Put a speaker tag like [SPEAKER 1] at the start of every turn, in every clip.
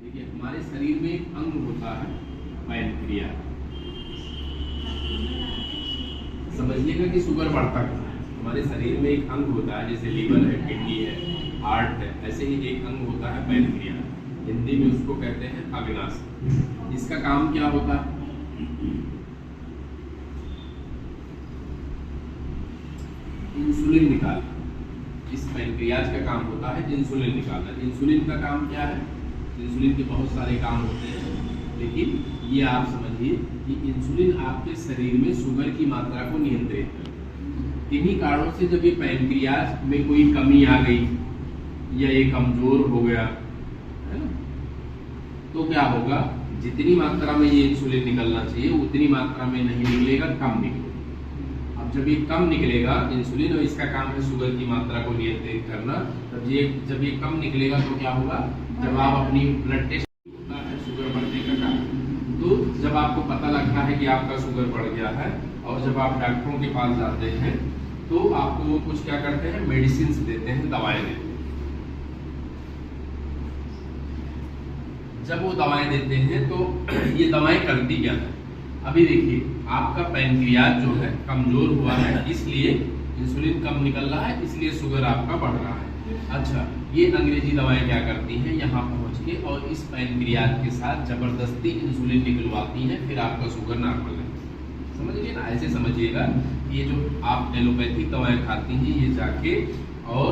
[SPEAKER 1] देखिए हमारे शरीर में एक अंग होता है पैनक्रियाज। समझिएगा कि शुगर बढ़ता कहाँ है। हमारे शरीर में एक अंग होता है, जैसे लीवर है, किडनी है, हार्ट है, ऐसे ही एक अंग होता है पैनक्रियाज। हिंदी में उसको कहते हैं अग्नाशय। इसका काम क्या होता है? इंसुलिन निकालना। इस पैनक्रियाज का काम होता है इंसुलिन निकालना। इंसुलिन का काम क्या है? इंसुलिन के बहुत सारे काम होते हैं, लेकिन ये आप समझिए कि इंसुलिन आपके शरीर में शुगर की मात्रा को नियंत्रित करता है। इन्हीं कारणों से जब ये पैनक्रियाज में कोई कमी आ गई या ये कमजोर हो गया है ना, तो क्या होगा, जितनी मात्रा में ये इंसुलिन निकलना चाहिए उतनी मात्रा में नहीं निकलेगा, कम निकलेगा। अब जब ये कम निकलेगा इंसुलिन, और इसका काम है शुगर की मात्रा को नियंत्रित करना, जब ये कम निकलेगा तो क्या होगा, जब आप अपनी ब्लड टेस्ट होता है शुगर बढ़ने का कारण, तो जब आपको पता लगता है कि आपका शुगर बढ़ गया है और जब आप डॉक्टरों के पास जाते हैं तो आपको वो कुछ क्या करते हैं, मेडिसिन देते हैं, दवाएं देते हैं। जब वो दवाएं देते हैं तो ये दवाएं करती क्या है? अभी देखिए आपका पैनक्रियाज जो है कमजोर हुआ है, इसलिए इंसुलिन कम निकल रहा है, इसलिए शुगर आपका बढ़ रहा है। अच्छा, ये अंग्रेजी दवाएं क्या करती हैं, यहाँ पहुँच के और इस पैनक्रियाज के साथ जबरदस्ती इंसुलिन निकलवाती हैं, फिर आपका शुगर नॉर्मल है। समझिए ना, ऐसे समझिएगा ये जो आप एलोपैथिक दवाएं खाती हैं, ये जाके और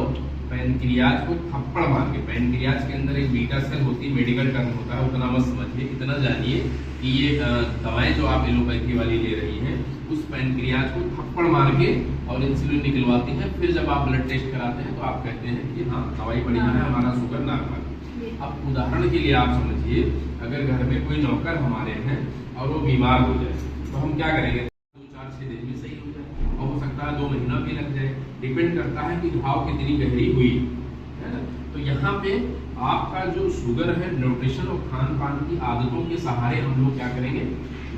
[SPEAKER 1] पैनक्रियाज को थप्पड़ मार के, पैनक्रियाज के अंदर एक बीटा सेल होती है, मेडिकल टर्म होता है, उतना मत समझिए, इतना जानिए कि ये दवाएं जो आप एलोपैथी वाली ले रही हैं उस पैनक्रियाज को थप्पड़ मार के और इंसुलिन निकलवाती हैं। फिर जब आप ब्लड टेस्ट कराते हैं तो आप कहते हैं कि हाँ दवाई बढ़िया है, हमारा शुगर नॉर्मल है। अब उदाहरण के लिए आप समझिए, अगर घर में कोई नौकर हमारे हैं और वो बीमार हो जाए तो हम क्या करेंगे, 2-4-6 दिन में सही हो जाए, और हो सकता है 2 महीना भी लग जाए, डिपेंड करता है कि घाव कितनी गहरी हुई है ना। तो यहाँ पे आपका जो शुगर है, न्यूट्रिशन और खान पान की आदतों के सहारे हम लोग क्या करेंगे,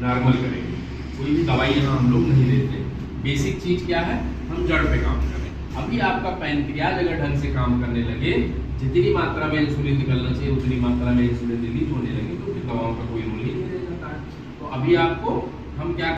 [SPEAKER 1] नॉर्मल करेंगे। कोई भी दवाई यहाँ हम लोग नहीं देते। बेसिक चीज क्या है, हम जड़ पे काम करें। अभी आपका पैनक्रियाज अगर ढंग से काम करने लगे, जितनी मात्रा में इंसुलिन निकलना चाहिए उतनी मात्रा में इंसुलिन रिलीज होने लगे, तो फिर दवाओं का कोई मूल्य नहीं रह जाता है। तो अभी आपको हम क्या